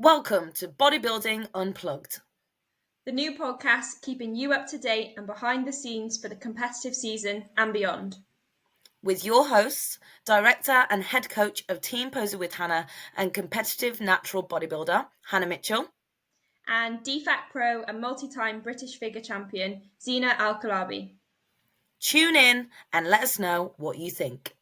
Welcome to Bodybuilding Unplugged, the new podcast keeping you up to date and behind the scenes for the competitive season and beyond. with your hosts, director and head coach of Team Poser with Hannah and competitive natural bodybuilder, Hannah Mitchell. And DFAC Pro and multi-time British figure champion, Zena Al-Kalabi. Tune in and let us know what you think.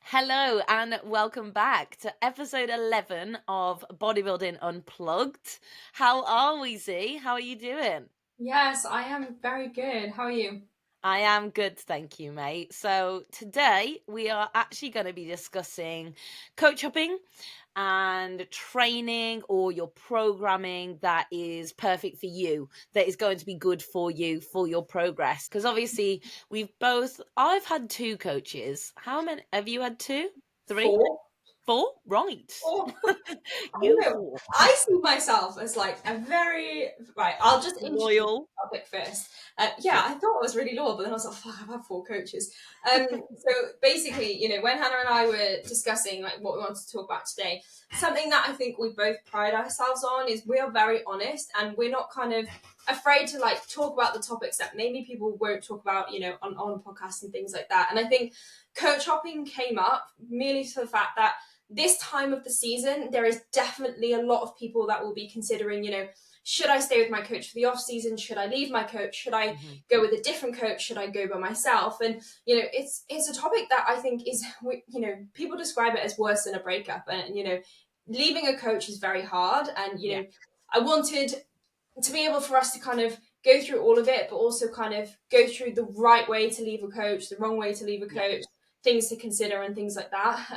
Hello and welcome back to episode 11 of Bodybuilding Unplugged. How are we, Z? How are you doing? Yes, I am very good. How are you? I am good, thank you, mate. So today we are actually going to be discussing coach hopping and training or your programming that is perfect for you, that is going to be good for you, for your progress. Because obviously I've had two coaches. How many, have you had two? Three? Four? Right. I see myself as like a very I'll just introduce Loyal. the topic first. I thought I was really loyal, but then I was like, fuck, I've had four coaches. So basically, when Hannah and I were discussing like what we wanted to talk about today, something that I think we both pride ourselves on is we are very honest and we're not kind of afraid to like talk about the topics that maybe people won't talk about, on podcasts and things like that. And I think coach hopping came up merely for the fact that this time of the season, there is definitely a lot of people that will be considering, should I stay with my coach for the off season? Should I leave my coach? Should I go with a different coach? Should I go by myself? And, it's a topic that I think is, people describe it as worse than a breakup. And, leaving a coach is very hard. And, I wanted to be able for us to kind of go through all of it, but also kind of go through the right way to leave a coach, the wrong way to leave a coach, things to consider and things like that.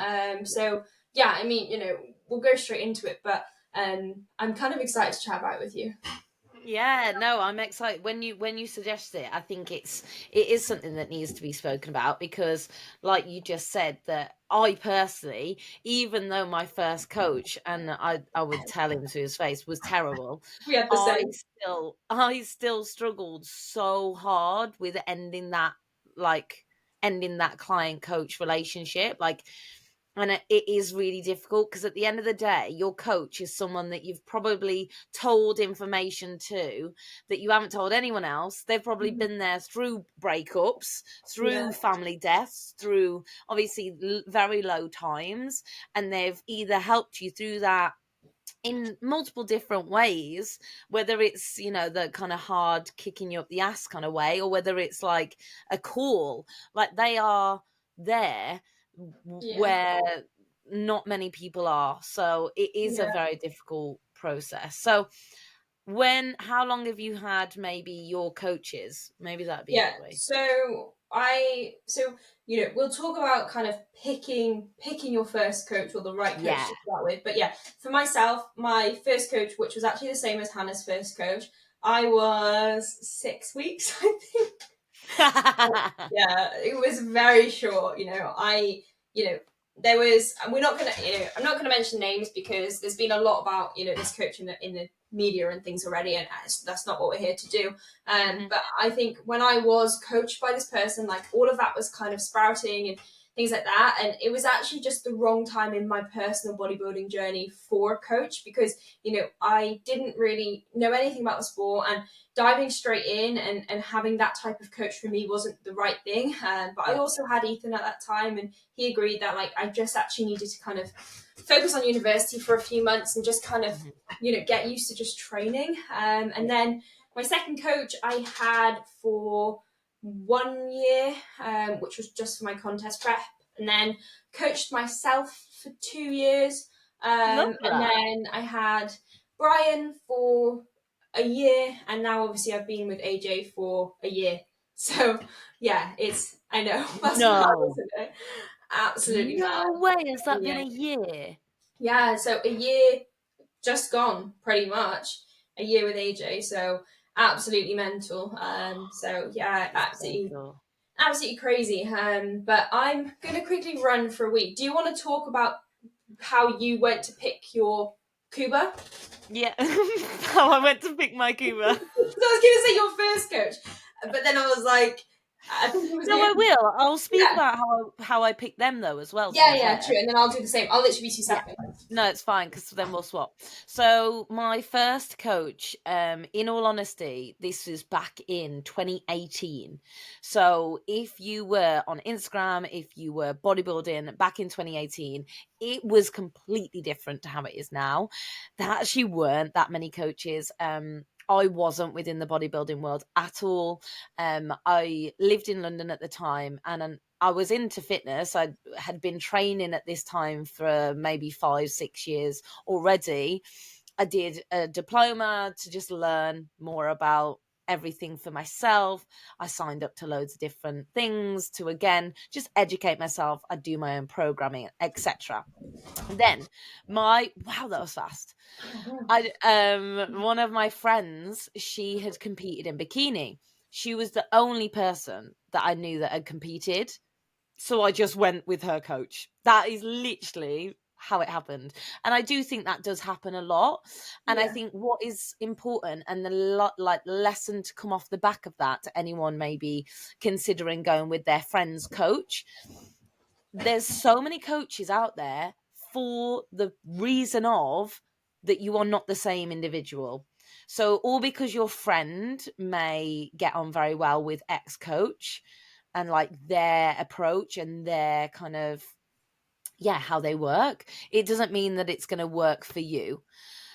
We'll go straight into it, but I'm kind of excited to chat about it with you. Yeah, no, I'm excited. When you suggest it, I think it is something that needs to be spoken about because, like you just said, that I personally, even though my first coach, and I would tell him to his face, was terrible, We had the same. I still struggled so hard with ending that client coach relationship, and it is really difficult because at the end of the day, your coach is someone that you've probably told information to that you haven't told anyone else. They've probably been there through breakups, through family deaths, through obviously very low times. And they've either helped you through that in multiple different ways, whether it's, the kind of hard kicking you up the ass kind of way, or whether it's like a call, like they are there where not many people are. So it is a very difficult process. So how long have you had maybe your coaches? Maybe that'd be a good way. We'll talk about kind of picking your first coach or the right coach to start with. But for myself, my first coach, which was actually the same as Hannah's first coach, I was 6 weeks, I think. It was very short. There was, and I'm not going to mention names because there's been a lot about, this coach in the media and things already, and that's not what we're here to do. But I think when I was coached by this person, like all of that was kind of sprouting and things like that. And it was actually just the wrong time in my personal bodybuilding journey for a coach because, I didn't really know anything about the sport, and diving straight in and having that type of coach for me wasn't the right thing. But I also had Ethan at that time, and he agreed that like I just actually needed to kind of focus on university for a few months and just kind of, get used to just training. And then my second coach I had for 1 year, which was just for my contest prep, and then coached myself for 2 years. And then I had Brian for a year, and now obviously I've been with AJ for a year. So I know that's mad, isn't it? Absolutely mad. No way, has that been a year? Yeah, so a year just gone, pretty much. A year with AJ, so absolutely mental. Absolutely crazy. But I'm gonna quickly run for a week. Do you want to talk about how you went to pick your Cuba? Yeah, how I went to pick my Cuba. So I was gonna say your first coach, but then I was like, I think it was No, you. I will. I'll speak Yeah. about how I picked them though as well. To Yeah, be yeah, fair. true. And then I'll do the same. I'll literally be 2 seconds. No, it's fine because then we'll swap. So my first coach, in all honesty, this was back in 2018. So if you were on Instagram, if you were bodybuilding back in 2018, it was completely different to how it is now. There actually weren't that many coaches. I wasn't within the bodybuilding world at all. I lived in London at the time, and I was into fitness. I had been training at this time for maybe 5-6 years already. I did a diploma to just learn more about everything for myself. I signed up to loads of different things to, again, just educate myself. I do my own programming, etc. Then wow, that was fast. One of my friends, she had competed in bikini. She was the only person that I knew that had competed. So I just went with her coach. That is literally how it happened. And I do think that does happen a lot. And I think what is important, and the lesson to come off the back of that to anyone maybe considering going with their friend's coach, there's so many coaches out there for the reason of that you are not the same individual. So all because your friend may get on very well with X coach and like their approach and their kind of how they work, it doesn't mean that it's going to work for you.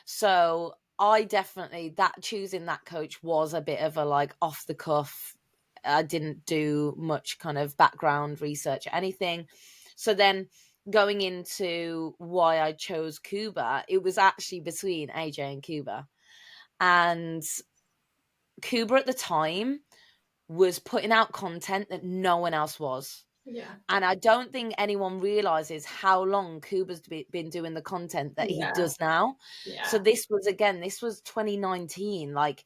So I definitely, that choosing that coach was a bit of a like off the cuff. I didn't do much kind of background research or anything. So then going into why I chose Cuba, it was actually between AJ and Cuba. And Cuba at the time was putting out content that no one else was. Yeah. And I don't think anyone realizes how long Cuba's been doing the content that he does now. Yeah. So this was 2019. Like,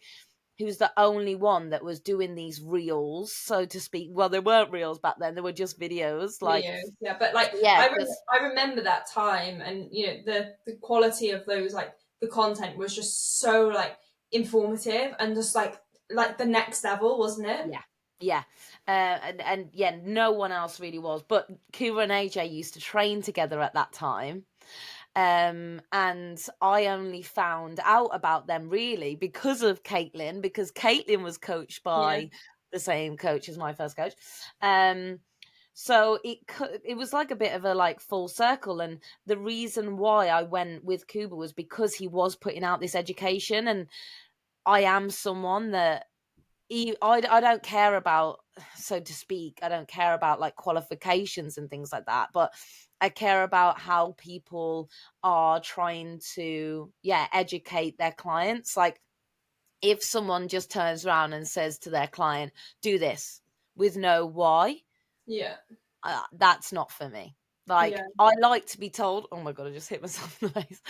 he was the only one that was doing these reels, so to speak. Well, they weren't reels back then; they were just videos. Like, yeah, but like, I remember that time, and you know, the quality of those, like the content was just so like informative and just like the next level, wasn't it? Yeah. And yeah, no one else really was. But Cuba and AJ used to train together at that time. And I only found out about them really because of Caitlin, because Caitlin was coached by the same coach as my first coach. So it was like a bit of a like full circle. And the reason why I went with Cuba was because he was putting out this education, and I am someone that I don't care about, so to speak, I don't care about like qualifications and things like that, but I care about how people are trying to, educate their clients. Like, if someone just turns around and says to their client, do this with no why, that's not for me. Like, I like to be told, oh my God, I just hit myself in the face.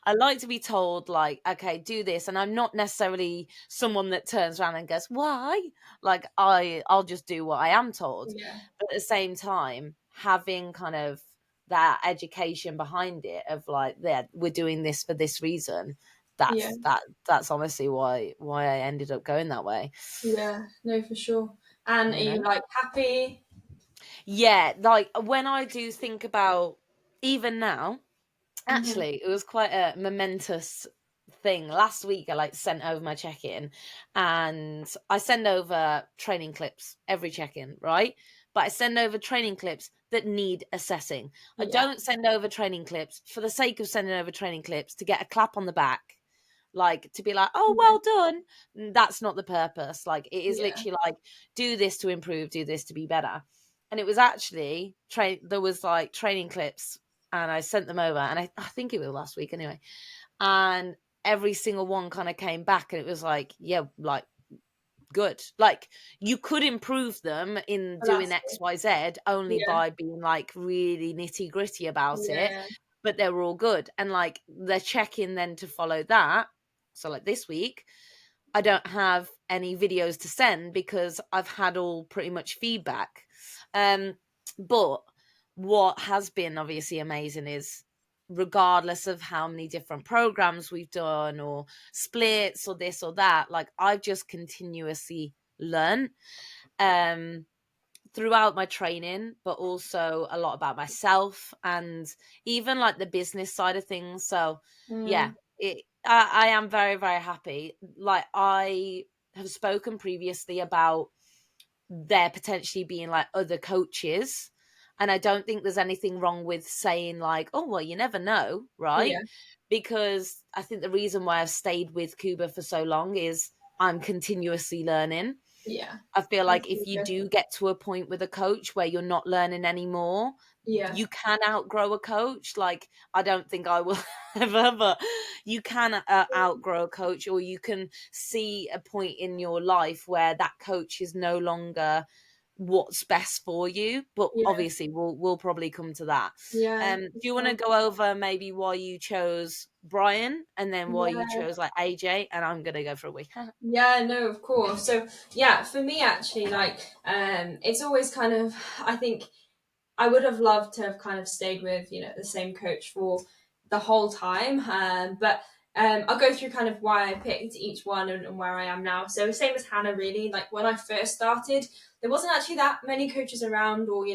I like to be told, like, okay, do this. And I'm not necessarily someone that turns around and goes, why? Like, I'll just do what I am told. But at the same time, having kind of that education behind it of like, we're doing this for this reason. That's honestly why I ended up going that way. Yeah, no, for sure. And are you like happy? Yeah, like when I do think about even now, actually, it was quite a momentous thing. Last week, I like sent over my check-in, and I send over training clips every check-in, right? But I send over training clips that need assessing. I don't send over training clips for the sake of sending over training clips to get a clap on the back, like to be like, oh, well done. That's not the purpose. Like, it is literally like, do this to improve, do this to be better. And it was actually there was like training clips, and I sent them over, and I think it was last week anyway, and every single one kind of came back, and it was like, like, good. Like, you could improve them in doing XYZ only by being like really nitty gritty about it, but they were all good. And like, they're checking then to follow that. So like this week, I don't have any videos to send because I've had all pretty much feedback. But what has been obviously amazing is, regardless of how many different programs we've done or splits or this or that, like, I've just continuously learned. throughout my training, but also a lot about myself and even like the business side of things. So yeah, I am very, very happy. Like, I have spoken previously about there potentially being like other coaches, and I don't think there's anything wrong with saying like, oh well, you never know, right? Yeah. Because I think the reason why I've stayed with Cuba for so long is I'm continuously learning. Yeah. I feel That's like if really you good. do get to a point with a coach where you're not learning anymore, Yeah. you can outgrow a coach. Like, I don't think I will ever, but you can outgrow a coach, or you can see a point in your life where that coach is no longer what's best for you. But Yeah. obviously, we'll probably come to that. Yeah. Do you want to go over maybe why you chose Brian, and then why you Yeah. chose like AJ? And I'm gonna go for a week. Yeah, no, of course. So yeah, for me actually, like, it's always kind of, I think I would have loved to have kind of stayed with, the same coach for the whole time. But I'll go through kind of why I picked each one and where I am now. So same as Hannah, really. Like, when I first started, there wasn't actually that many coaches around, or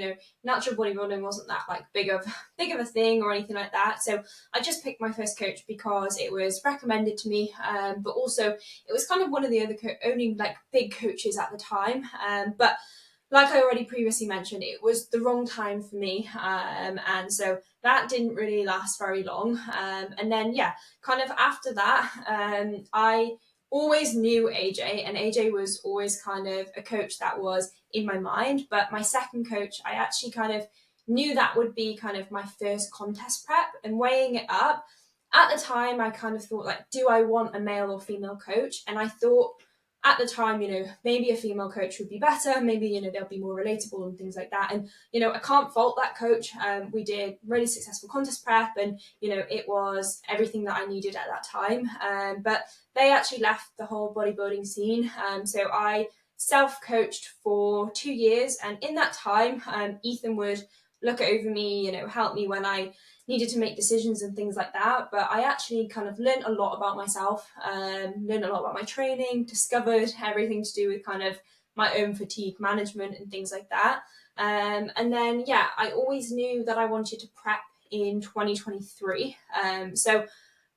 natural bodybuilding wasn't that like big of a thing or anything like that. So I just picked my first coach because it was recommended to me, but also it was kind of one of the other only like big coaches at the time. But like I already previously mentioned, it was the wrong time for me. And so that didn't really last very long. And then, yeah, kind of after that, I always knew AJ, and AJ was always kind of a coach that was in my mind. But my second coach, I actually kind of knew that would be kind of my first contest prep, and weighing it up. At the time, I kind of thought, like, do I want a male or female coach? And I thought, at the time, maybe a female coach would be better. Maybe, they'll be more relatable and things like that. And, I can't fault that coach. We did really successful contest prep, and, it was everything that I needed at that time. But they actually left the whole bodybuilding scene. So I self-coached for 2 years. And in that time, Ethan would look over me, help me when I needed to make decisions and things like that. But I actually kind of learned a lot about myself, learned a lot about my training, discovered everything to do with kind of my own fatigue management and things like that. And then, yeah, I always knew that I wanted to prep in 2023. So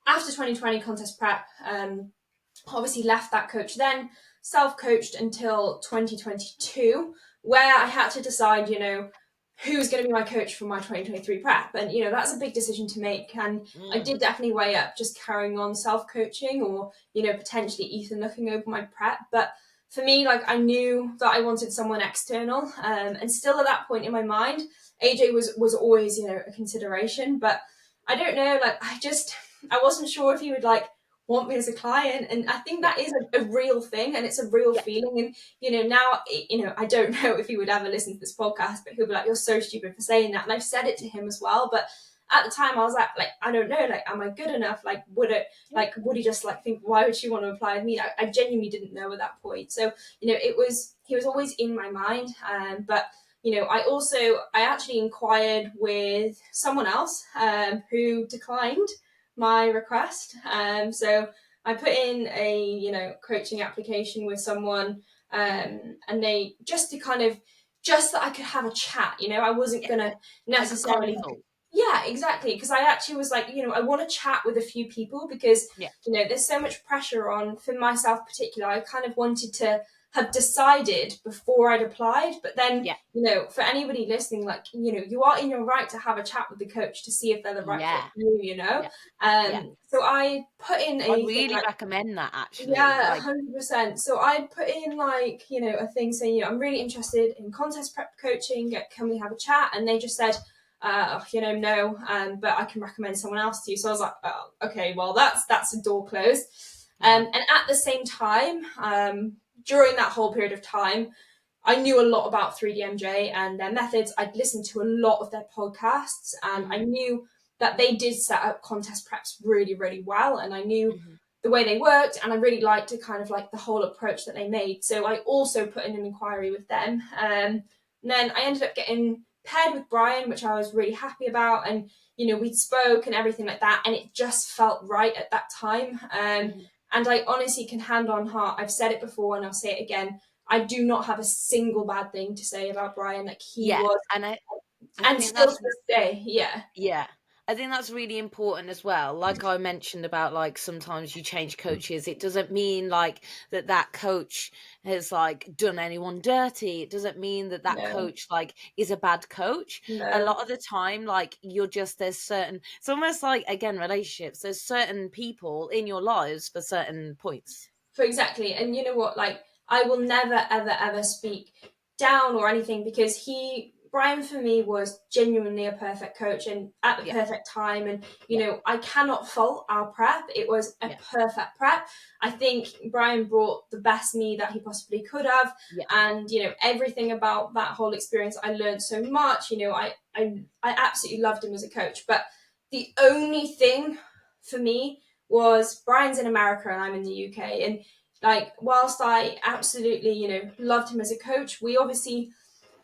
after 2020 contest prep, obviously left that coach then, self-coached until 2022, where I had to decide, who's going to be my coach for my 2023 prep. And, that's a big decision to make. And I did definitely weigh up just carrying on self-coaching, or, potentially Ethan looking over my prep. But for me, like, I knew that I wanted someone external. And still at that point in my mind, AJ was always, a consideration. But I don't know, like, I wasn't sure if he would, like, want me as a client. And I think that is a real thing, and it's a real feeling. And now, I don't know if he would ever listen to this podcast, but he'll be like, you're so stupid for saying that. And I've said it to him as well. But at the time I was like, I don't know, like, am I good enough? Like, would he just like think, why would she want to apply with me? I genuinely didn't know at that point. So he was always in my mind. But I actually inquired with someone else who declined my request. So I put in a coaching application with someone, and they just that I could have a chat. I wasn't gonna necessarily. Like a consult. Yeah, exactly. Because I actually was like, I want to chat with a few people, because there's so much pressure on, for myself particular. I kind of wanted to have decided before I'd applied. But then, for anybody listening, like, you are in your right to have a chat with the coach to see if they're the right fit for you, So I put in I really recommend that, actually. Yeah, 100%. So I put in a thing saying, I'm really interested in contest prep coaching. Can we have a chat? And they just said, no, but I can recommend someone else to you. So I was like, oh, okay, well, that's a door closed. And at the same time, during that whole period of time, I knew a lot about 3DMJ and their methods. I'd listened to a lot of their podcasts, and I knew that they did set up contest preps really, really well. And I knew the way they worked, and I really liked the whole approach that they made. So I also put in an inquiry with them. And then I ended up getting paired with Brian, which I was really happy about. And, we'd spoke and everything like that, and it just felt right at that time. And I honestly can hand on heart, I've said it before and I'll say it again, I do not have a single bad thing to say about Brian. Like, he was, and I and think still that's to this day, yeah. Yeah, I think that's really important as well. Like I mentioned about like sometimes you change coaches. It doesn't mean like that coach has like done anyone dirty. It doesn't mean that No, coach like is a bad coach. A no. lot of the time, like there's certain, it's almost like, again, relationships. There's certain people in your lives for certain points. For exactly. And you know what? Like, I will never, ever, ever speak down or anything, because Brian for me was genuinely a perfect coach and at the Yeah, perfect time. And, you yeah, know, I cannot fault our prep. It was a yeah, perfect prep. I think Brian brought the best me that he possibly could have. yeah, And, you know, everything about that whole experience, I learned so much. You know, I absolutely loved him as a coach. But the only thing for me was Brian's in America and I'm in the UK. And like, whilst I absolutely, you know, loved him as a coach, we obviously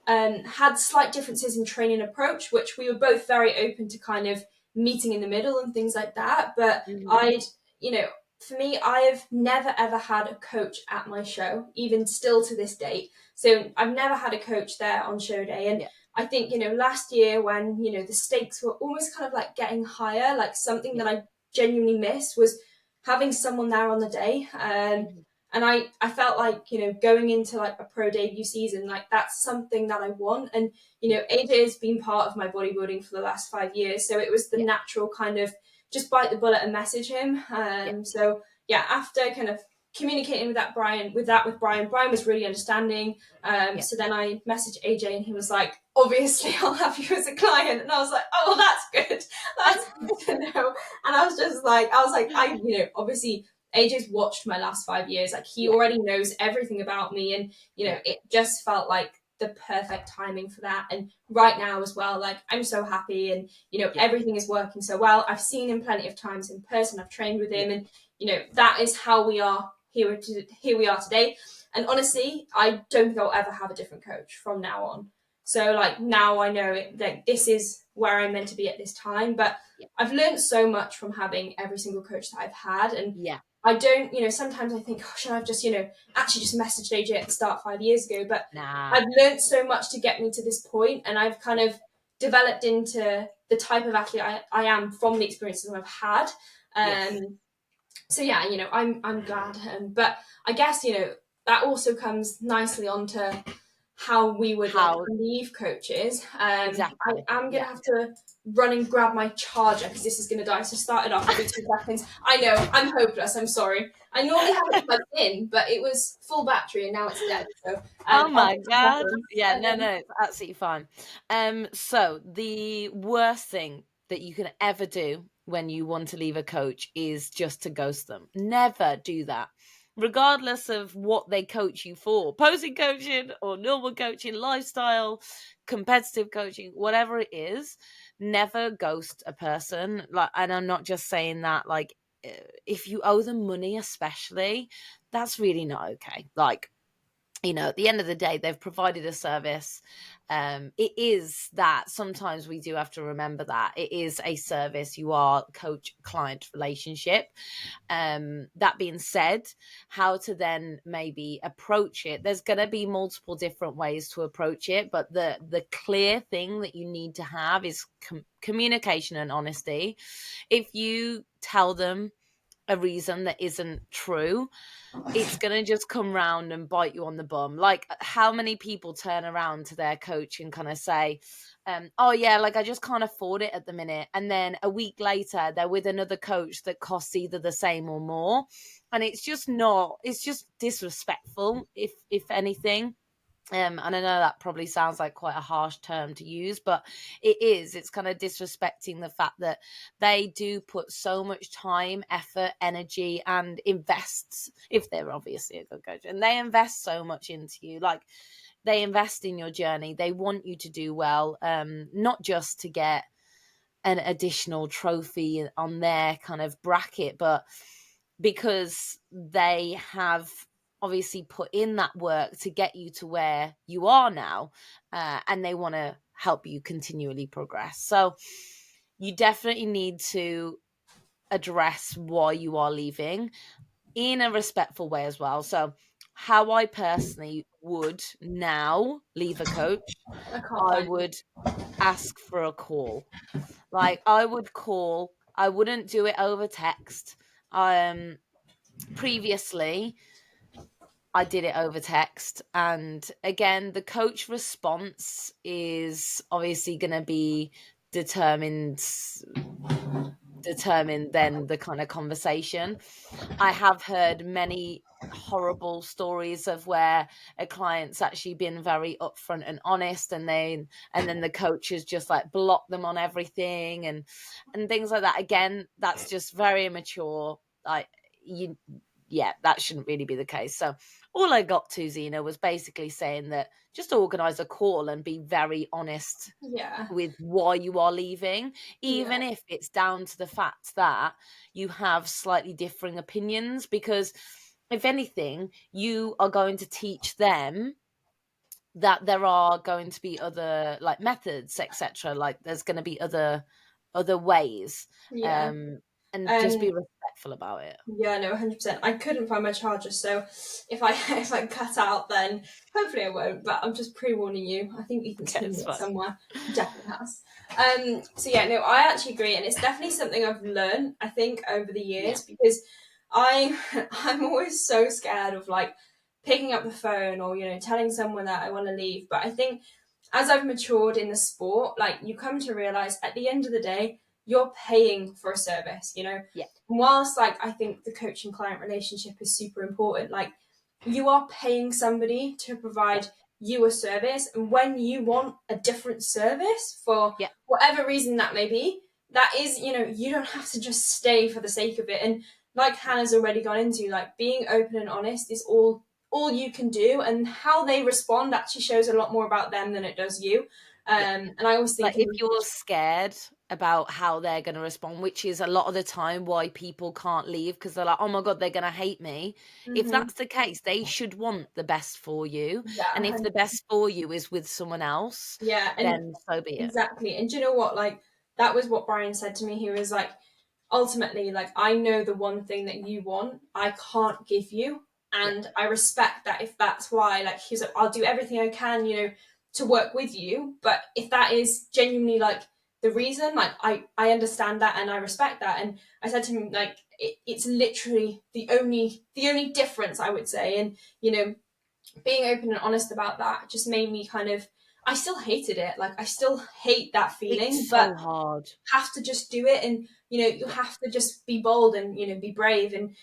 had slight differences in training approach, which we were both very open to kind of meeting in the middle and things like that. But hmm you know, for me, I have never ever had a coach at my show, even still to this date. So I've never had a coach there on show day. And yeah, I think, you know, last year when, you know, the stakes were almost kind of like getting higher, like something yeah, that I genuinely missed was having someone there on the day. hmm And I felt like, you know, going into like a pro debut season, like that's something that I want. And, you yeah, know, AJ has been part of my bodybuilding for the last 5 years. So it was the yeah, natural kind of just bite the bullet and message him. yeah, So yeah, after kind of communicating with Brian, Brian was really understanding. yeah. So then I messaged AJ and he was like, obviously I'll have you as a client. And I was like, oh, well, that's good. That's good to know. And I was just like, you know, obviously AJ's watched my last 5 years. Like, he Yeah, already knows everything about me. And, you know, yeah, it just felt like the perfect timing for that. And right now as well, like, I'm so happy, and, you know, yeah, everything is working so well. I've seen him plenty of times in person. I've trained with yeah. him, and, you know, that is how we are here we are today. And honestly, I don't think I'll ever have a different coach from now on. So like, now I know it, like, this is where I'm meant to be at this time. But Yeah. I've learned so much from having every single coach that I've had. And Yeah. I don't, you know, sometimes I think, oh, should I have just, you know, actually just messaged AJ at the start 5 years ago? But Nah. I've learned so much to get me to this point, and I've kind of developed into the type of athlete I am from the experiences I've had. Yes. So yeah, you know, I'm glad. But I guess, you know, that also comes nicely onto how we would like How leave coaches. I exactly? am gonna Yeah. have to run and grab my charger because this is gonna die. So start it off every 2 seconds. I know, I'm hopeless. I'm sorry. I normally have it plugged in, but it was full battery and now it's dead. So Oh I'll my get 2 God. seconds. Yeah, no, no, it's absolutely fine. So the worst thing that you can ever do when you want to leave a coach is just to ghost them. Never do that. Regardless of what they coach you for, posing coaching or normal coaching, lifestyle, competitive coaching, whatever it is, never ghost a person. Like, and I'm not just saying that, like, if you owe them money, especially, that's really not okay. Like, you know, at the end of the day, they've provided a service. It is that sometimes we do have to remember that it is a service. You are coach client relationship. That being said, how to then maybe approach it, there's going to be multiple different ways to approach it, but the clear thing that you need to have is communication and honesty. If you tell them a reason that isn't true, it's gonna just come round and bite you on the bum. Like, how many people turn around to their coach and kind of say, oh yeah, like, I just can't afford it at the minute, and then a week later they're with another coach that costs either the same or more. And it's just not, it's just disrespectful, if anything. And I know that probably sounds like quite a harsh term to use, but it's kind of disrespecting the fact that they do put so much time, effort, energy, and invests, if they're obviously a good coach, and they invest so much into you. Like, they invest in your journey. They want you to do well, not just to get an additional trophy on their kind of bracket, but because they have obviously put in that work to get you to where you are now, and they want to help you continually progress. So you definitely need to address why you are leaving in a respectful way as well. So how I personally would now leave a coach, I can't I find it. would ask for a call. Like, I would call. I wouldn't do it over text. Previously, I did it over text, and again, the coach response is obviously going to be determined then the kind of conversation. I have heard many horrible stories of where a client's actually been very upfront and honest, and then the coach has just like blocked them on everything and things like that. Again, that's just very immature. Like, you yeah, that shouldn't really be the case. So all I got to, Zena, was basically saying that just organize a call and be very honest Yeah. with why you are leaving, even Yeah. if it's down to the fact that you have slightly differing opinions, because if anything, you are going to teach them that there are going to be other like methods, etc. Like, there's going to be other ways, Yeah. and just be Um, respectful about it. yeah, no, 100%. I couldn't find my charger, so if I if I cut out, then hopefully I won't. But I'm just pre-warning you. I think Ethan's Okay, hidden it's it fine. somewhere. He definitely has. So yeah, no, I actually agree, and it's definitely something I've learned. I think over the years, because I I'm always so scared of like picking up the phone or telling someone that I want to leave. But I think as I've matured in the sport, like you come to realize at the end of the day, you're paying for a service. Yeah. Whilst like I think the coaching client relationship is super important, like you are paying somebody to provide you a service, and when you want a different service for Yeah. whatever reason that may be, that is, you don't have to just stay for the sake of it. And like Hannah's already gone into, like being open and honest is all you can do, and how they respond actually shows a lot more about them than it does you. And I always Like, think if you're scared about how they're going to respond, which is a lot of the time why people can't leave, because they're like, oh my God, they're going to hate me. If Mhm. that's the case, they should want the best for you. And if Yeah, the best for you is with someone else, yeah, and then so be it. exactly. And do you know what? Like, that was what Brian said to me. He was like, ultimately, like, I know the one thing that you want, I can't give you. Yeah. And I respect that if that's why, like, he's like, I'll do everything I can, to work with you. But if that is genuinely like the reason, like, I understand that and I respect that. And I said to him, like, it's literally the only difference, I would say. And, being open and honest about that just made me kind of, I still hated it. Like, I still hate that feeling, It's but so hard. have to just do it. And, you Yeah. have to just be bold and, be brave. And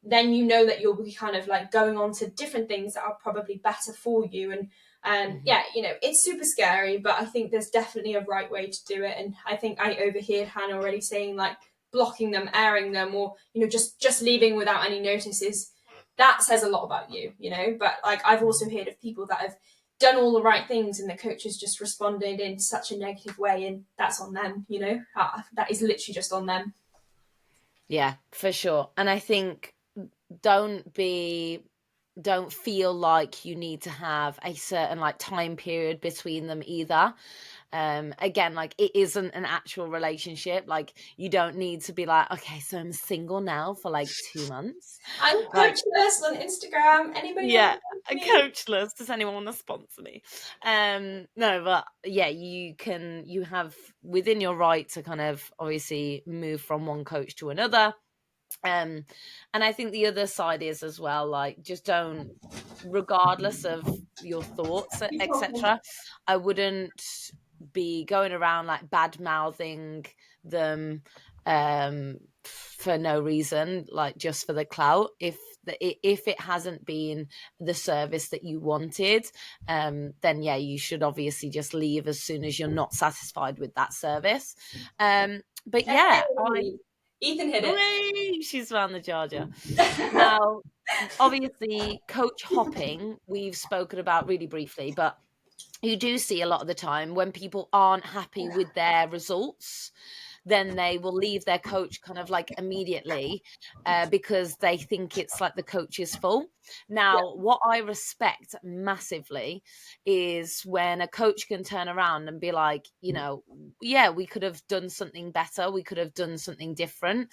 then that you'll be kind of like going on to different things that are probably better for you. And Mhm. yeah, it's super scary, but I think there's definitely a right way to do it. And I think I overheard Hannah already saying like blocking them, airing them, or just leaving without any notices. That says a lot about you. But like I've also heard of people that have done all the right things and the coaches just responded in such a negative way, and that's on them. That is literally just on them. Yeah, for sure. And I think don't feel like you need to have a certain like time period between them either. Again, like, it isn't an actual relationship. Like, you don't need to be like, okay, so I'm single now for like 2 months. I'm Like, coachless on Instagram. Anybody want yeah, to talk to a me? coachless. Does anyone want to sponsor me? No, but yeah, you have within your right to kind of obviously move from one coach to another. And I think the other side is as well, like, just don't, regardless of your thoughts, Keep talking. etc., I wouldn't be going around like bad mouthing them for no reason, like just for the clout. If it hasn't been the service that you wanted, then yeah, you should obviously just leave as soon as you're not satisfied with that service. But yeah, Ethan hit it. she's found the charger. Now, obviously, coach hopping, we've spoken about really briefly, but you do see a lot of the time when people aren't happy with their results, then they will leave their coach kind of like immediately, because they think it's like the coach's fault. Yeah. Now, what I respect massively is when a coach can turn around and be like, yeah, we could have done something better, we could have done something different,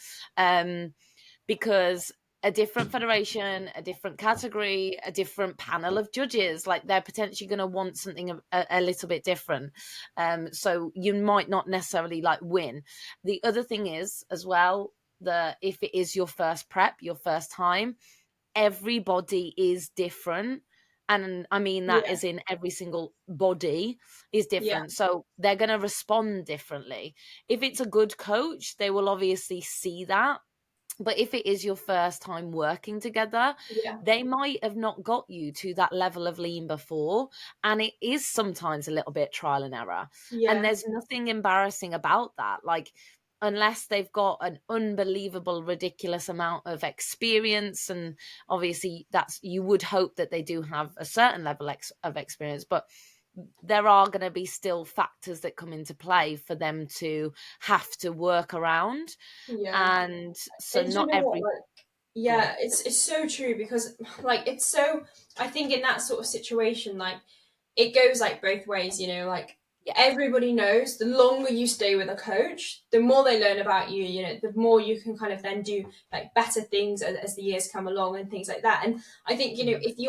because a different federation, a different category, a different panel of judges. Like, they're potentially going to want something a little bit different. So you might not necessarily like win. The other thing is as well, if it is your first prep, your first time, everybody is different. And I mean that as in every single body is different. So they're going to respond differently. If it's a good coach, they will obviously see that. But if it is your first time working together, they might have not got you to that level of lean before. And it is sometimes a little bit trial and error. And there's nothing embarrassing about that. Like, unless they've got an unbelievable, ridiculous amount of experience. And obviously you would hope that they do have a certain level of experience, but there are going to be still factors that come into play for them to have to work around. And so and not every it's so true, because like it's so, I think in that sort of situation, like it goes like both ways, you know, like everybody knows the longer you stay with a coach, the more they learn about you, you know, the more you can kind of then do like better things as the years come along and things like that. And I think, you know, if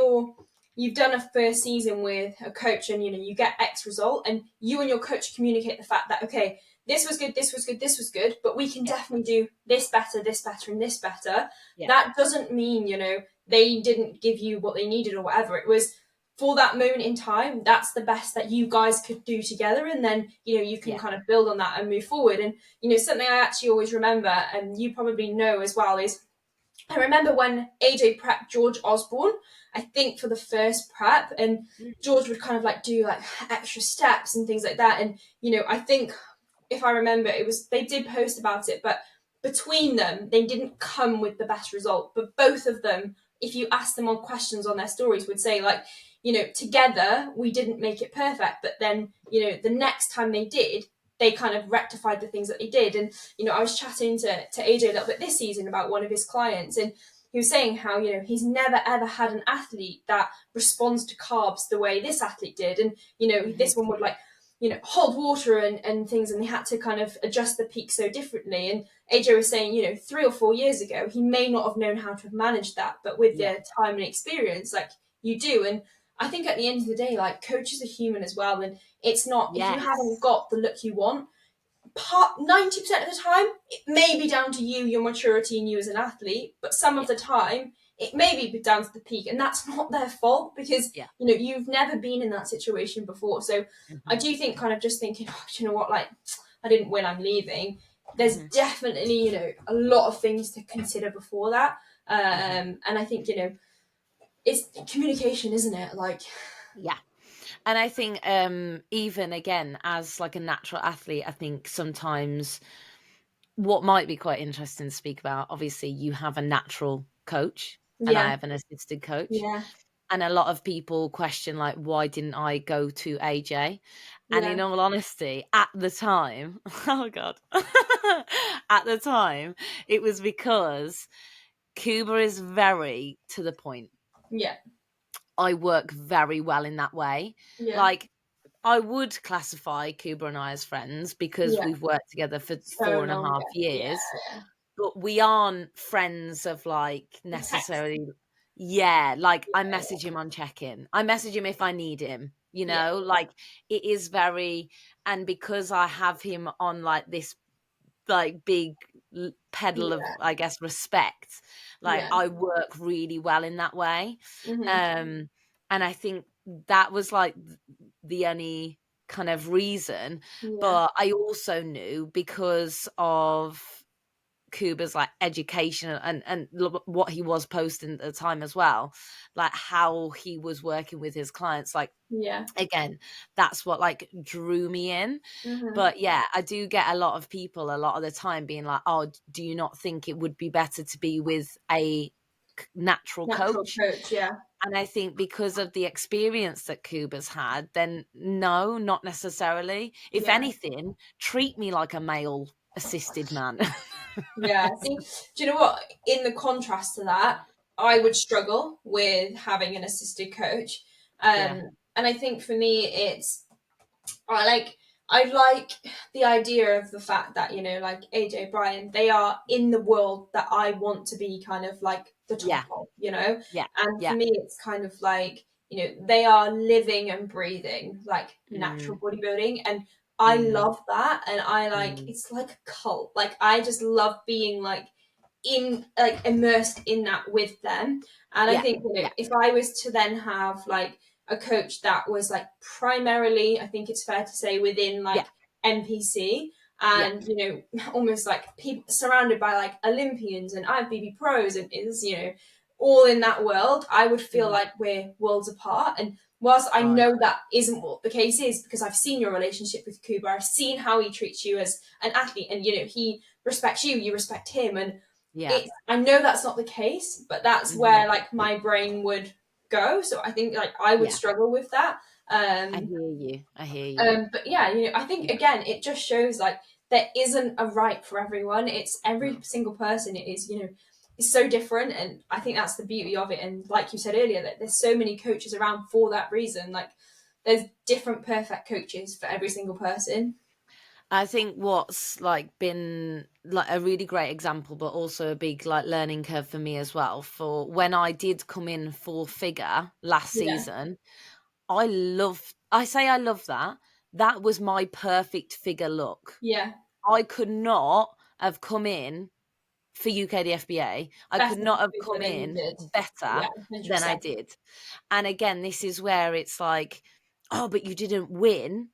you've done a first season with a coach and, you know, you get X result, and you and your coach communicate the fact that, okay, this was good, this was good, this was good, but we can definitely do this better, and this better. That doesn't mean, you know, they didn't give you what they needed or whatever. It was for that moment in time, that's the best that you guys could do together. And then, you know, you can kind of build on that and move forward. And, you know, something I actually always remember, and you probably know as well, is I remember when AJ prepped George Osborne, I think for the first prep, and George would kind of like do like extra steps and things like that. And, you know, I think if I remember, they did post about it, but between them, they didn't come with the best result. But both of them, if you ask them on questions on their stories, would say like, you know, together we didn't make it perfect, but then, you know, the next time they did, they kind of rectified the things that they did. And, you know, I was chatting to AJ a little bit this season about one of his clients, and he was saying how, you know, he's never ever had an athlete that responds to carbs the way this athlete did. And, you know, this one would like, you know, hold water and things, and they had to kind of adjust the peak so differently. And AJ was saying, you know, 3 or 4 years ago, he may not have known how to have managed that, but with the time and experience, like you do. And I think at the end of the day, like coaches are human as well. And it's not, if you haven't got the look you want, 90% of the time, it may be down to you, your maturity, and you as an athlete, but some of the time, it may be down to the peak, and that's not their fault, because you know, you've never been in that situation before. So I do think kind of just thinking, oh, you know what, like I didn't win, I'm leaving. There's definitely, you know, a lot of things to consider before that. And I think, you know, it's communication, isn't it? Like, and I think even again, as like a natural athlete, I think sometimes what might be quite interesting to speak about, obviously you have a natural coach and I have an assisted coach. And a lot of people question, like, why didn't I go to AJ? And in all honesty, at the time, oh God, at the time, it was because Cuba is very to the point. I work very well in that way. Like, I would classify Cuba and I as friends because we've worked together for so 4.5 years. But we aren't friends of like necessarily. Like I message him on check-in. I message him if I need him, you know, like it is very, and because I have him on like this like big pedal of, I guess, respect, like I work really well in that way. And I think that was like the only kind of reason. But I also knew because of Kuba's like education and what he was posting at the time as well, like how he was working with his clients, like again, that's what like drew me in. But I do get a lot of people a lot of the time being like, oh, do you not think it would be better to be with a natural coach? And I think because of the experience that Kuba's had, then no, not necessarily. If anything, treat me like a male assisted man. See, do you know what? In the contrast to that, I would struggle with having an assisted coach. And I think for me, I like the idea of the fact that, you know, like AJ, Brian, they are in the world that I want to be kind of like the top of, you know? Yeah. And Yeah. for me, it's kind of like, you know, they are living and breathing like natural bodybuilding. And I love that. And I like, it's like a cult. Like, I just love being like immersed in that with them. And I think, you know, if I was to then have like a coach that was like primarily, I think it's fair to say, within like NPC, and you know, almost like people surrounded by like Olympians and IFBB pros, and is, you know, all in that world, I would feel like we're worlds apart. And whilst I know that isn't what the case is, because I've seen your relationship with Kuba, I've seen how he treats you as an athlete, and you know, he respects you, you respect him, and I know that's not the case, but that's where like my brain would go. So I think like I would struggle with that. I hear you. But yeah, you know, I think again, it just shows like there isn't a right for everyone. It's every single person. It is, you know, it's so different, and I think that's the beauty of it. And like you said earlier, that there's so many coaches around for that reason. Like there's different perfect coaches for every single person. I think what's like been like a really great example, but also a big like learning curve for me as well, for when I did come in full figure last season, I love that. That was my perfect figure look. Yeah. I could not have come in for UKDFBA. I could not have come in better than I did. And again, this is where it's like, oh, but you didn't win.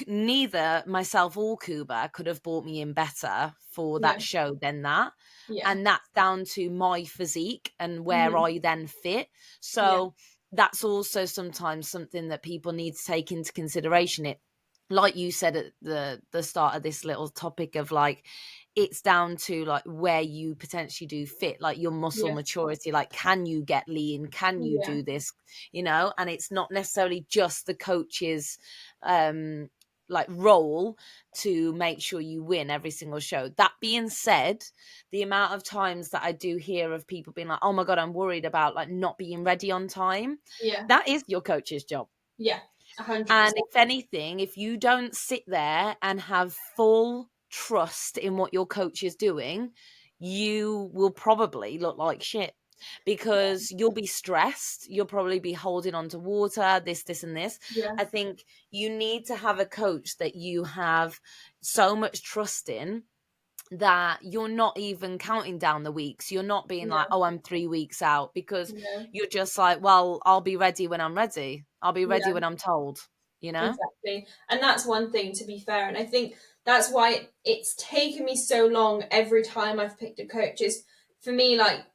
Neither myself or Kuba could have brought me in better for that show than that. And that's down to my physique and where I then fit. So that's also sometimes something that people need to take into consideration. It, like you said at the start of this little topic of like, it's down to like where you potentially do fit, like your muscle maturity, like can you get lean, can you do this, you know? And it's not necessarily just the coach's like role to make sure you win every single show. That being said, the amount of times that I do hear of people being like, oh my god, I'm worried about like not being ready on time, that is your coach's job. 100%. And if anything, if you don't sit there and have full trust in what your coach is doing, you will probably look like shit, because you'll be stressed. You'll probably be holding on to water, this, and this. I think you need to have a coach that you have so much trust in that you're not even counting down the weeks. You're not being like, oh, I'm 3 weeks out, because you're just like, well, I'll be ready when I'm ready. I'll be ready when I'm told, you know? Exactly. And that's one thing, to be fair. And I think that's why it's taken me so long every time I've picked a coach, is for me, like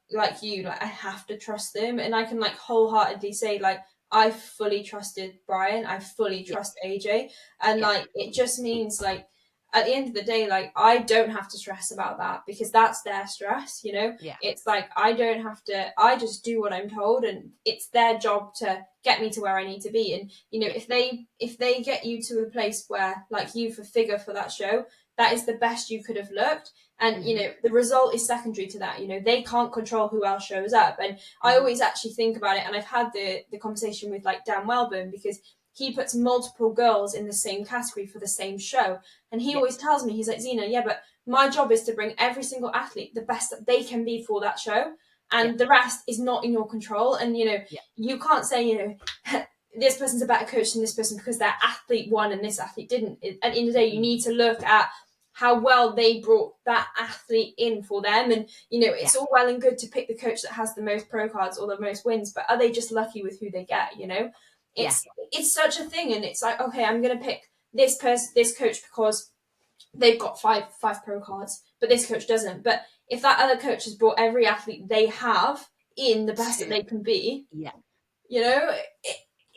you, like I have to trust them. And I can like wholeheartedly say, like, I fully trusted Brian, I fully trust AJ. And like it just means like at the end of the day, like I don't have to stress about that, because that's their stress, you know? It's like I don't have to, I just do what I'm told, and it's their job to get me to where I need to be. And you know, if they get you to a place where like you for figure for that show, that is the best you could have looked. And you know, the result is secondary to that. You know, they can't control who else shows up. And I always actually think about it, and I've had the conversation with like Dan Welburn, because he puts multiple girls in the same category for the same show. And he always tells me, he's like, Zena, but my job is to bring every single athlete the best that they can be for that show. And the rest is not in your control. And, you know, you can't say, you know, this person's a better coach than this person because their athlete won and this athlete didn't. At the end of the day, you need to look at how well they brought that athlete in for them. And, you know, it's all well and good to pick the coach that has the most pro cards or the most wins, but are they just lucky with who they get, you know? It's such a thing. And it's like, okay, I'm going to pick this person, this coach, because they've got five pro cards, but this coach doesn't. But if that other coach has brought every athlete they have in the best that they can be, you know,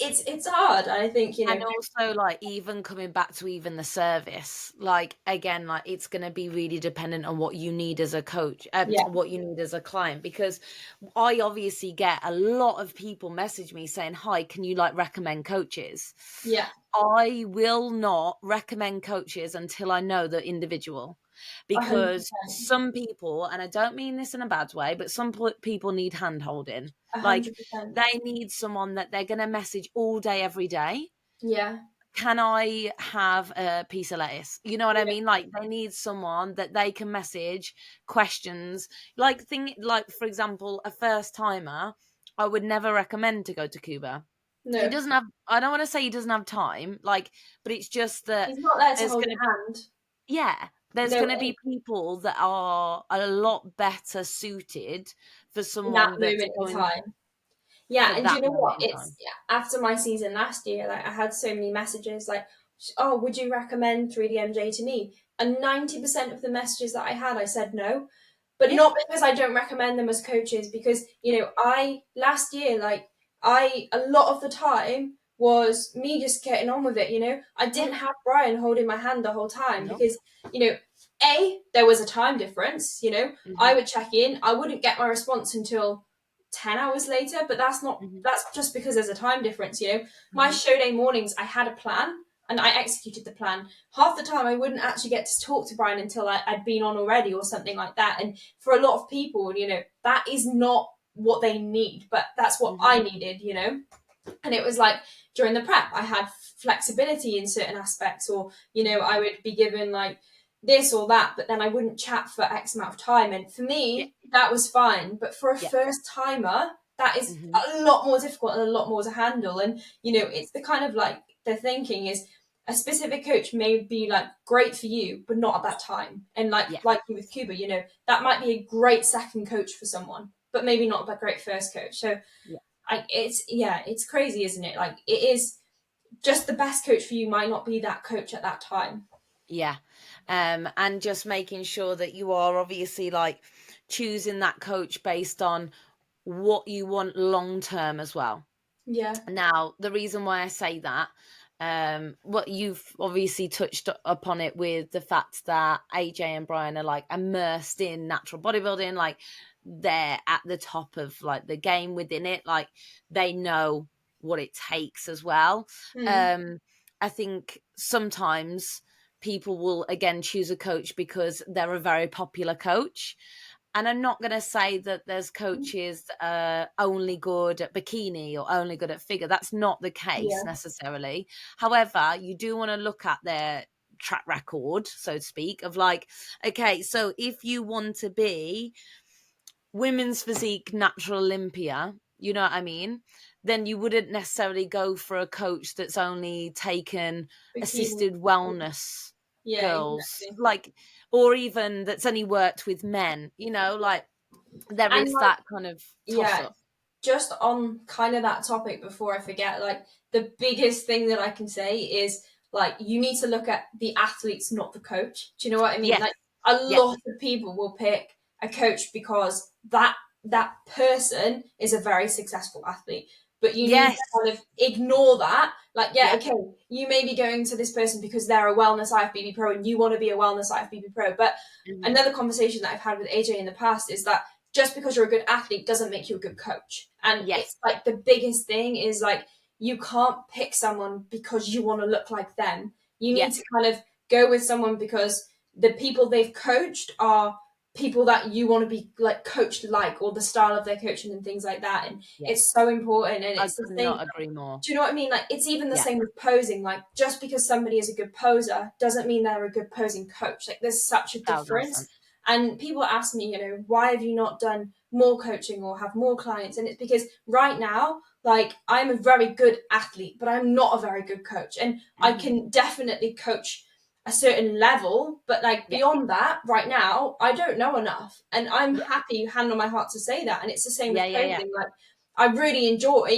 it's hard. I think, you know, and also like even coming back to even the service, like again, like it's going to be really dependent on what you need as a coach, what you need as a client, because I obviously get a lot of people message me saying, hi, can you like recommend coaches? I will not recommend coaches until I know the individual, because 100%. some people, and I don't mean this in a bad way, but some people need hand holding. 100%. Like they need someone that they're going to message all day, every day. can I have a piece of lettuce? You know what I mean? Like, they need someone that they can message questions. Like, for example, a first timer, I would never recommend to go to Cuba. No, He doesn't have, I don't want to say he doesn't have time, like, but it's just that he's not there to there's hold going to, your hand. yeah, there's No going to way. be people that are a lot better suited for In that someone that's moment in going time. Yeah, for and do that you know moment what? in It's time. after my season last year, like I had so many messages like, "Oh, would you recommend 3DMJ to me?" And 90% of the messages that I had, I said no, but Yeah. not because I don't recommend them as coaches. Because I last year, like a lot of the time was me just getting on with it. I Yeah. didn't have Brian holding my hand the whole time No. because there was a time difference. I Mhm. would check in, I wouldn't get my response until 10 hours later, but Mhm. that's just because there's a time difference. My Mhm. show day mornings, I had a plan and I executed the plan. Half the time I wouldn't actually get to talk to Brian until I'd been on already or something like that. And for a lot of people, that is not what they need, but that's what Mhm. I needed. And it was like during the prep I had flexibility in certain aspects, or I would be given like this or that, but then I wouldn't chat for X amount of time. And for Yeah. me that was fine, but for a Yeah. first timer that is Mhm. a lot more difficult and a lot more to handle. And it's the kind of like the thinking is a specific coach may be like great for you but not at that time. And like Yeah. like you with Cuba, that might be a great second coach for someone but maybe not that great first coach. So Yeah. it's crazy, isn't it? Like it is just the best coach for you might not be that coach at that time. Yeah. And just making sure that you are obviously like choosing that coach based on what you want long term as well. Yeah. Now, the reason why I say that, what you've obviously touched upon it with the fact that AJ and Brian are like immersed in natural bodybuilding, like they're at the top of like the game within it, like they know what it takes as well. Mm. I think sometimes people will again choose a coach because they're a very popular coach. And I'm not going to say that there's coaches only good at bikini or only good at figure. That's not the case Yeah. necessarily. However, you do want to look at their track record, so to speak, of like, okay, so if you want to be women's physique natural Olympia, you know what I mean? Then you wouldn't necessarily go for a coach that's only taken Bikini. assisted wellness Yeah, girls, exactly. like, or even that's only worked with men, like there And is like, that kind of toss yeah, up. just on kind of that topic before I forget, like the biggest thing that I can say is like you need to look at the athletes, not the coach. Do you know what I mean? Yes. Like a Yeah. lot of people will pick a coach because that person is a very successful athlete. But you need Yes. to kind of ignore that. Like, yeah, Yeah. okay, you may be going to this person because they're a wellness IFBB pro and you want to be a wellness IFBB pro. But Mhm. another conversation that I've had with AJ in the past is that just because you're a good athlete doesn't make you a good coach. And Yes. it's like the biggest thing is like you can't pick someone because you want to look like them. You Yeah. need to kind of go with someone because the people they've coached are people that you want to be like coached like, or the style of their coaching and things like that. And Yeah. it's so important. And I it's the could same. not agree more. Do you know what I mean? Like it's even the Yeah. same with posing. Like just because somebody is a good poser doesn't mean they're a good posing coach. Like there's such a difference. 1,000%. And people ask me, why have you not done more coaching or have more clients? And it's because right now, like I'm a very good athlete, but I'm not a very good coach. And I Mhm. can definitely coach a certain level, but like Yeah. beyond that, right now, I don't know enough. And I'm Yeah. happy, hand on my heart, to say that. And it's the same Yeah. with Yeah. Yeah. posing. Like I really enjoy,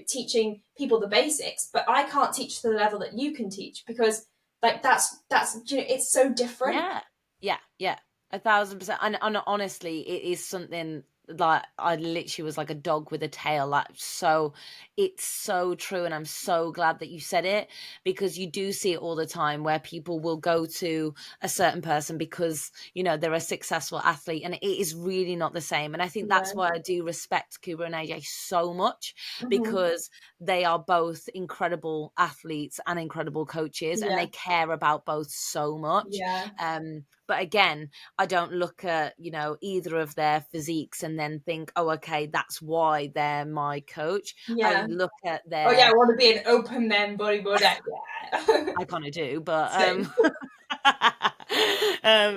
teaching people the basics, but I can't teach to the level that you can teach because like that's it's so different. Yeah. Yeah. Yeah. 1,000%. And honestly, it is something like I literally was like a dog with a tail. Like, so it's so true. And I'm so glad that you said it, because you do see it all the time where people will go to a certain person because, they're a successful athlete, and it is really not the same. And I think that's Yeah. why I do respect Kuba and AJ so much, Mhm. because they are both incredible athletes and incredible coaches, and Yeah. they care about both so much. Yeah. But again, I don't look at, either of their physiques and and then think, oh, okay, that's why they're my coach. Yeah. I look at their... Oh yeah, I want to be an open men bodybuilder. Yeah. I kind of do, but Same.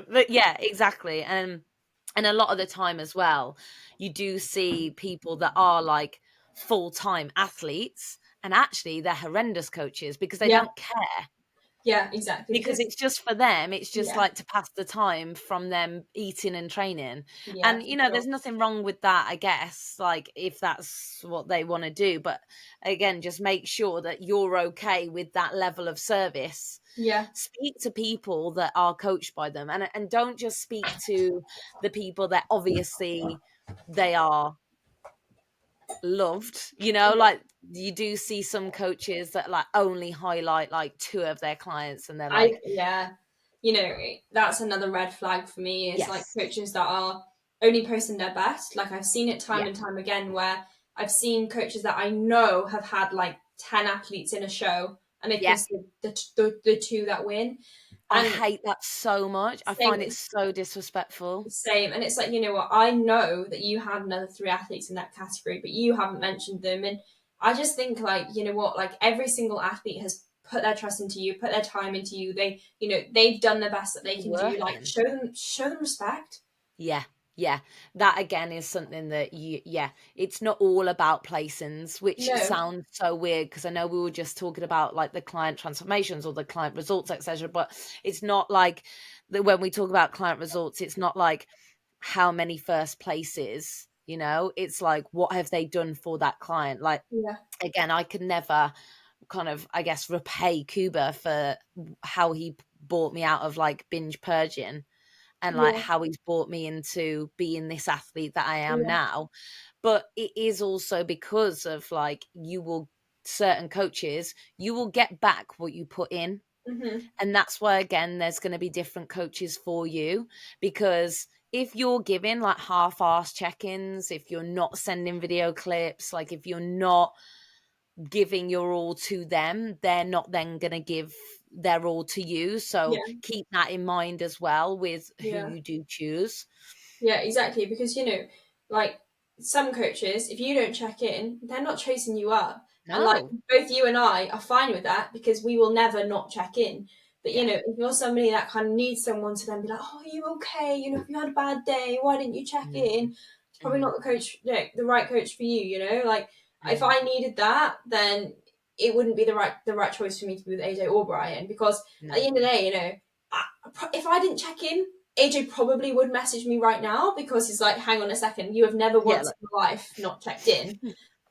but yeah, exactly. And a lot of the time as well, you do see people that are like full-time athletes, and actually they're horrendous coaches because they Yeah. don't care. Yeah, exactly. Because it's just for them, it's just Yeah. like to pass the time from them eating and training. Yeah, And, for you know, sure. there's nothing wrong with that, I guess, like if that's what they want to do. But again, just make sure that you're okay with that level of service. Yeah. Speak to people that are coached by them, and don't just speak to the people that obviously they are loved, you know, like you do see some coaches that like only highlight like 2 of their clients, and they're like, Yeah, you know, that's another red flag for me, is like yes, coaches that are only posting their best. Like I've seen it time yeah, and time again, where I've seen coaches that I know have had like 10 athletes in a show, and they yeah. post the 2 that win. I And hate that so much. I same find it so disrespectful. same, and it's like, you know what, I know that you had another 3 athletes in that category, but you haven't mentioned them. And I just think, like, you know what, like every single athlete has put their trust into you, put their time into you. They, you know, they've done the best that they can do. Like, Working. show them respect. Yeah, yeah. That again is something that it's not all about placings, which No. sounds so weird because I know we were just talking about like the client transformations or the client results, etc. But it's not like when we talk about client results, it's not like how many first places, you know, it's like what have they done for that client. Like, Yeah. again, I could never kind of, I guess, repay Cuba for how he brought me out of like binge purging, and like Yeah. how he's brought me into being this athlete that I am Yeah. now. But it is also because of like certain coaches, you will get back what you put in. Mm-hmm. And that's why, again, there's going to be different coaches for you, because if you're giving like half-ass check-ins, if you're not sending video clips, like if you're not giving your all to them, they're not then going to give their all to you. So Yeah. keep that in mind as well with who Yeah. you do choose. Yeah, exactly. Because, you know, like some coaches, if you don't check in, they're not chasing you up. And like No. both you and I are fine with that, because we will never not check in. But, you Yeah. know, if you're somebody that kind of needs someone to then be like, oh, are you okay? You know, if you had a bad day, why didn't you check Mm. in? It's probably not the coach, you know, the right coach for you, you know? Like if Mm. I needed that, then it wouldn't be the right choice for me to be with AJ or Brian, because No. at the end of the day, you know, if I didn't check in, AJ probably would message me right now, because he's like, hang on a second, you have never Yeah, once like, in your life not checked in.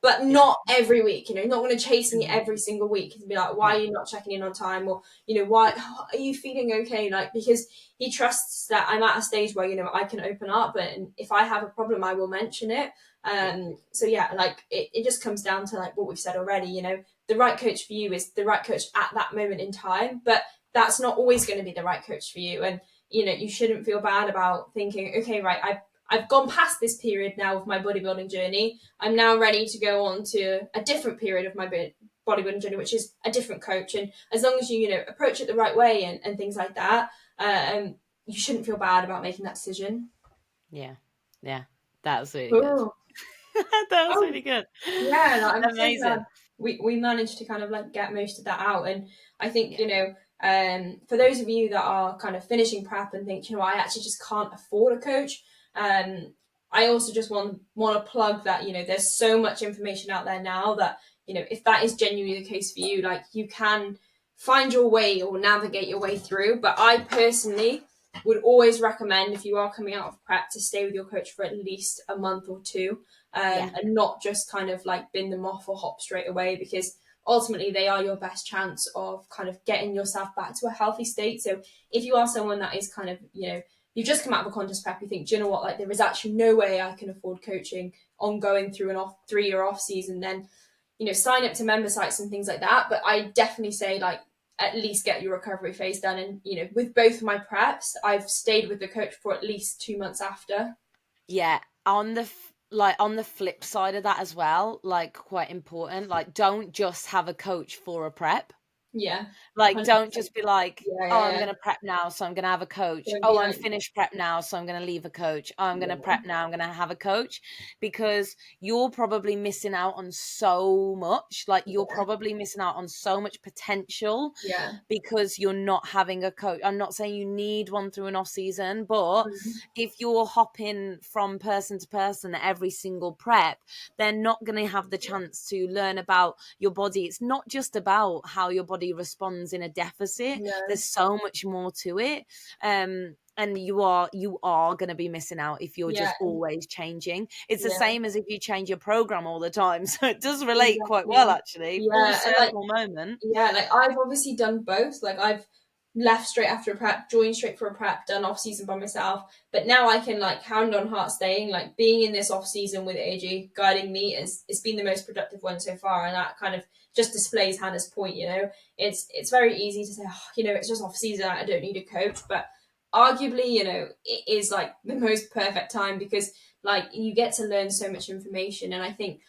But yeah. not every week, you know, not going to chase me Mhm. every single week and be like, why No. are you not checking in on time? Or, you know, why are you feeling okay? Like, because he trusts that I'm at a stage where, you know, I can open up, and if I have a problem, I will mention it. So yeah, like it just comes down to like what we've said already, you know, the right coach for you is the right coach at that moment in time, but that's not always going to be the right coach for you. And, you know, you shouldn't feel bad about thinking, okay, right, I've gone past this period now of my bodybuilding journey. I'm now ready to go on to a different period of my bodybuilding journey, which is a different coach. And as long as you know, approach it the right way and things like that, you shouldn't feel bad about making that decision. Yeah. Yeah. That was really good. Oh, That was oh really good. yeah, no, I'm so glad Amazing. we managed to kind of like get most of that out. And I think, Yeah. you know, for those of you that are kind of finishing prep and think, you know, I actually just can't afford a coach, I also just want to plug that, you know, there's so much information out there now that, you know, if that is genuinely the case for you, like you can find your way or navigate your way through. But I personally would always recommend, if you are coming out of prep, to stay with your coach for at least a month or two, Yeah. and not just kind of like bin them off or hop straight away, because ultimately they are your best chance of kind of getting yourself back to a healthy state. So if you are someone that is kind of, you know, you've just come out of a contest prep, you think, do you know what, like there is actually no way I can afford coaching on going through an 3-year off season, then, you know, sign up to member sites and things like that. But I definitely say, like, at least get your recovery phase done. And, you know, with both of my preps, I've stayed with the coach for at least 2 months after. Yeah. On the flip side of that as well, like quite important, like don't just have a coach for a prep. Yeah. Like, 100%. don't just be like, Yeah, oh, yeah, I'm yeah. going to prep now, so I'm going to have a coach. Don't Oh, be I'm like, finished prep now, so I'm going to leave a coach. Oh, I'm going to yeah, prep now, I'm going to have a coach. Because you're probably missing out on so much. Like, you're yeah, probably missing out on so much potential yeah. because you're not having a coach. I'm not saying you need one through an off season, but Mhm. if you're hopping from person to person every single prep, they're not going to have the chance to learn about your body. It's not just about how your body responds in a deficit. No. There's so much more to it. And you are going to be missing out if you're Yeah, just always changing. It's the yeah, same as if you change your program all the time. So it does relate quite well, exactly. actually. Full Yeah, and like, circle moment. yeah, like I've obviously done both. Like I've left straight after a prep, joined straight for a prep, done off season by myself. But now I can like hand on heart staying, like being in this off season with AJ guiding me is it's been the most productive one so far, and that kind of just displays Hannah's point. You know, it's very easy to say, oh, you know, it's just off season, I don't need a coach, but arguably, you know, it is like the most perfect time because like you get to learn so much information, and I think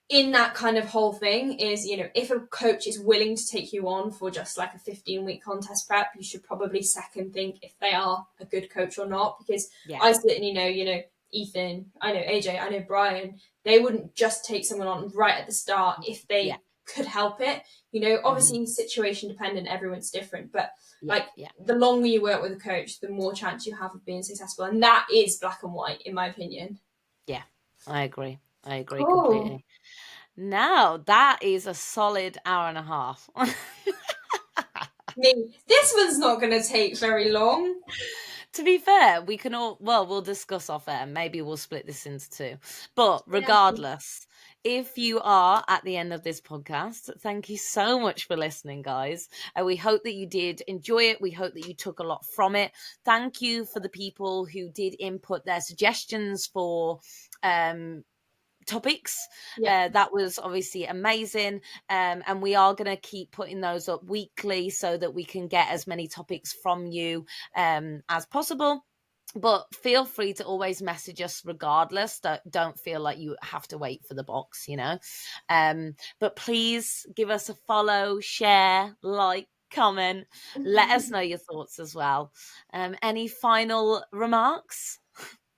in that kind of whole thing is, you know, if a coach is willing to take you on for just like a 15-week contest prep, you should probably second think if they are a good coach or not. Because Yeah. I certainly know, you know, Ethan, I know AJ, I know Brian, they wouldn't just take someone on right at the start if they Yeah. could help it. You know, obviously situation dependent, everyone's different, but Yeah. like Yeah. the longer you work with a coach, the more chance you have of being successful. And that is black and white, in my opinion. Yeah. I agree. I agree Cool. completely. Now, that is a solid hour and a half. I mean, this one's not going to take very long. To be fair, we can all, well, we'll discuss off air. Maybe we'll split this into two. But regardless, if you are at the end of this podcast, thank you so much for listening, guys. We hope that you did enjoy it. We hope that you took a lot from it. Thank you for the people who did input their suggestions for topics. That was obviously amazing, and we are going to keep putting those up weekly so that we can get as many topics from you as possible. But feel free to always message us regardless. Don't feel like you have to wait for the box, you know. But please give us a follow, share, like, comment. Let us know your thoughts as well. Any final remarks?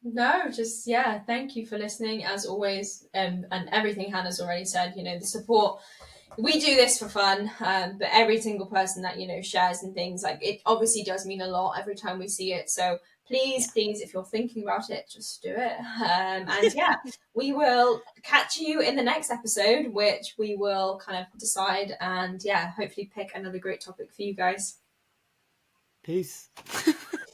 No, just yeah, thank you for listening as always, and everything Hannah's already said. You know, the support. We do this for fun, but every single person that you know shares and things like it obviously does mean a lot every time we see it. So please, please, if you're thinking about it, just do it. And yeah, we will catch you in the next episode, which we will kind of decide and yeah, hopefully pick another great topic for you guys. Peace.